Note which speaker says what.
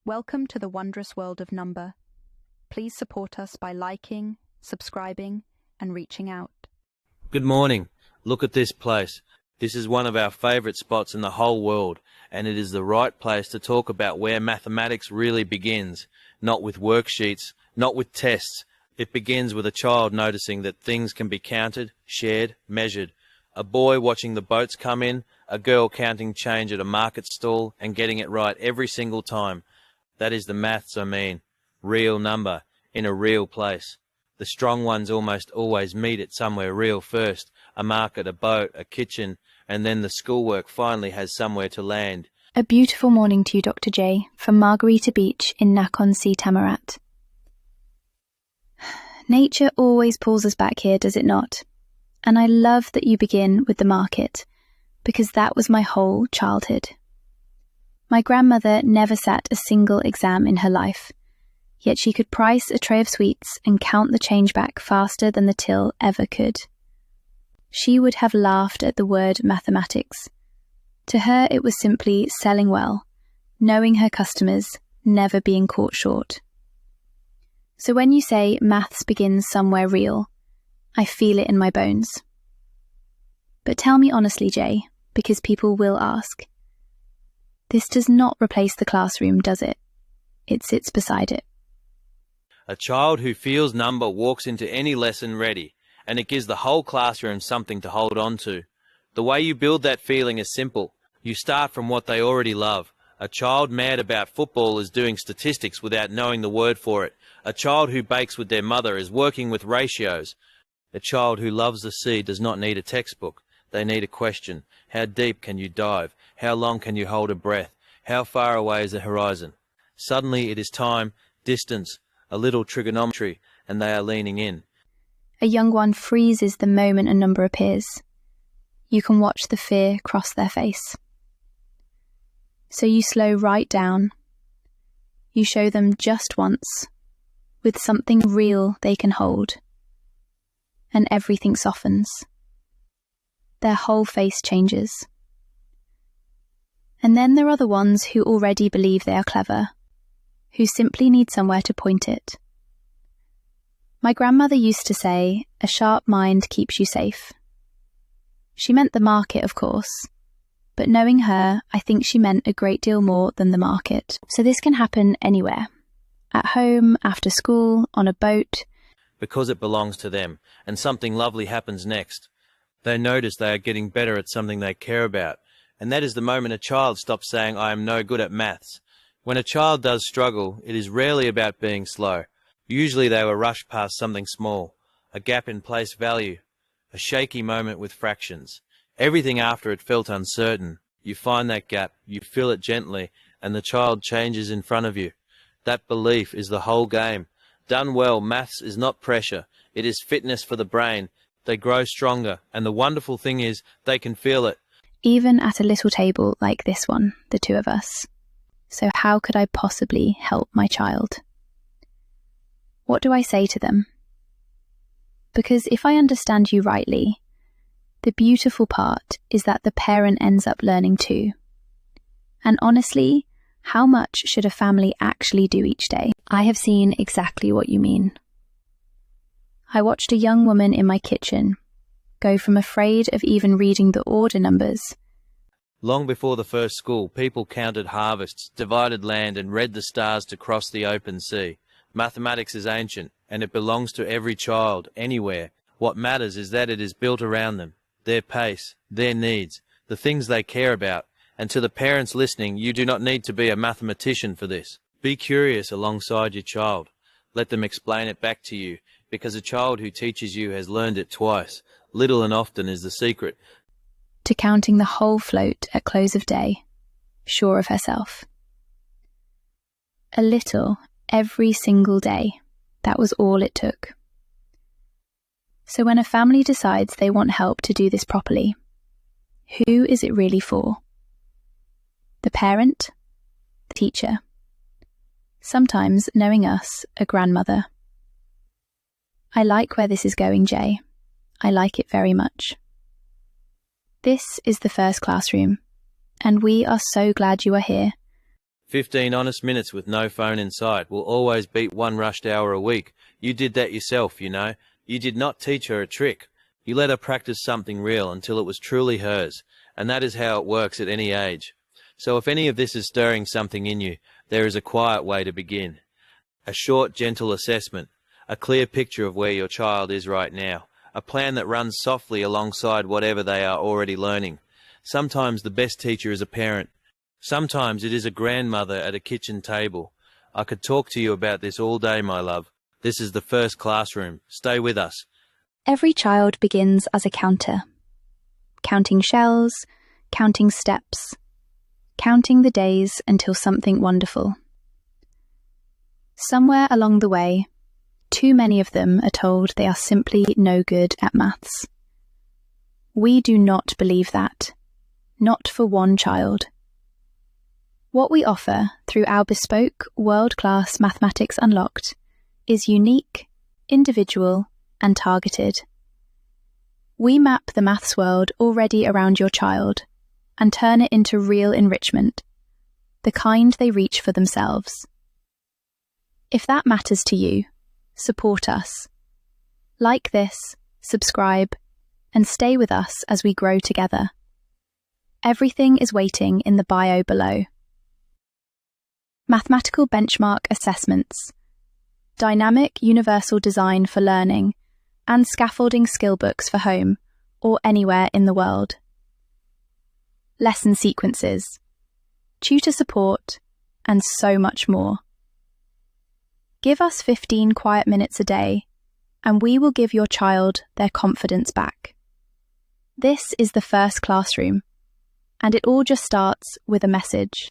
Speaker 1: Welcome to the wondrous world of number. Please support us by liking, subscribing, and reaching out.
Speaker 2: Good morning. Look at this place. This is one of our favourite spots in the whole world, and it is the right place to talk about where mathematics really begins. Not with worksheets, not with tests. It begins with a child noticing that things can be counted, shared, measured. A boy watching the boats come in, a girl counting change at a market stall and getting it right every single time. That is the maths I mean. Real number, in a real place. The strong ones almost always meet at somewhere real first. A market, a boat, a kitchen, and then the schoolwork finally has somewhere to land.
Speaker 3: A beautiful morning to you, Dr. J, from Margarita Beach in Nakhon Si Tamarat. Nature always pulls us back here, does it not? And I love that you begin with the market, because that was my whole childhood. My grandmother never sat a single exam in her life, yet she could price a tray of sweets and count the change back faster than the till ever could. She would have laughed at the word mathematics. To her it was simply selling well, knowing her customers, never being caught short. So when you say maths begins somewhere real, I feel it in my bones. But tell me honestly, Jay, because people will ask. This does not replace the classroom, does it? It sits beside it.
Speaker 2: A child who feels number walks into any lesson ready, and it gives the whole classroom something to hold on to. The way you build that feeling is simple. You start from what they already love. A child mad about football is doing statistics without knowing the word for it. A child who bakes with their mother is working with ratios. A child who loves the sea does not need a textbook. They need a question. How deep can you dive? How long can you hold a breath? How far away is the horizon? Suddenly it is time, distance, a little trigonometry, and they are leaning in.
Speaker 3: A young one freezes the moment a number appears. You can watch the fear cross their face. So you slow right down. You show them just once, with something real they can hold. And everything softens. Their whole face changes. And then there are the ones who already believe they are clever, who simply need somewhere to point it. My grandmother used to say, a sharp mind keeps you safe. She meant the market, of course, but knowing her, I think she meant a great deal more than the market. So this can happen anywhere. At home, after school, on a boat.
Speaker 2: Because it belongs to them, and something lovely happens next. They notice they are getting better at something they care about, and that is the moment a child stops saying, I am no good at maths. When a child does struggle, it is rarely about being slow. Usually they will rush past something small, a gap in place value, a shaky moment with fractions. Everything after it felt uncertain. You find that gap, you fill it gently, and the child changes in front of you. That belief is the whole game. Done well, maths is not pressure. It is fitness for the brain. They grow stronger, and the wonderful thing is they can feel it.
Speaker 3: Even at a little table like this one, the two of us. So how could I possibly help my child? What do I say to them? Because if I understand you rightly, the beautiful part is that the parent ends up learning too. And honestly, how much should a family actually do each day? I have seen exactly what you mean. I watched a young woman in my kitchen go from afraid of even reading the order numbers.
Speaker 2: Long before the first school, people counted harvests, divided land, and read the stars to cross the open sea. Mathematics is ancient, and it belongs to every child, anywhere. What matters is that it is built around them, their pace, their needs, the things they care about. And to the parents listening, you do not need to be a mathematician for this. Be curious alongside your child. Let them explain it back to you, because a child who teaches you has learned it twice. Little and often is the secret.
Speaker 3: To counting the whole float at close of day, sure of herself. A little every single day, that was all it took. So when a family decides they want help to do this properly, who is it really for? The parent? The teacher? Sometimes, knowing us, a grandmother. I like where this is going, Jay. I like it very much. This is the first classroom, and we are so glad you are here.
Speaker 2: 15 honest minutes with no phone in sight will always beat 1 rushed hour a week. You did that yourself, you know. You did not teach her a trick. You let her practice something real until it was truly hers, and that is how it works at any age. So if any of this is stirring something in you, there is a quiet way to begin. A short, gentle assessment, a clear picture of where your child is right now, a plan that runs softly alongside whatever they are already learning. Sometimes the best teacher is a parent. Sometimes it is a grandmother at a kitchen table. I could talk to you about this all day, my love. This is the first classroom. Stay with us.
Speaker 3: Every child begins as a counter. Counting shells, counting steps, counting the days until something wonderful. Somewhere along the way, too many of them are told they are simply no good at maths. We do not believe that. Not for one child. What we offer through our bespoke, world-class Mathematics Unlocked is unique, individual, and targeted. We map the maths world already around your child and turn it into real enrichment, the kind they reach for themselves. If that matters to you, support us. Like this, subscribe, and stay with us as we grow together. Everything is waiting in the bio below. Mathematical benchmark assessments, dynamic universal design for learning, and scaffolding skill books for home or anywhere in the world. Lesson sequences, tutor support, and so much more. Give us 15 quiet minutes a day, and we will give your child their confidence back. This is the first classroom, and it all just starts with a message.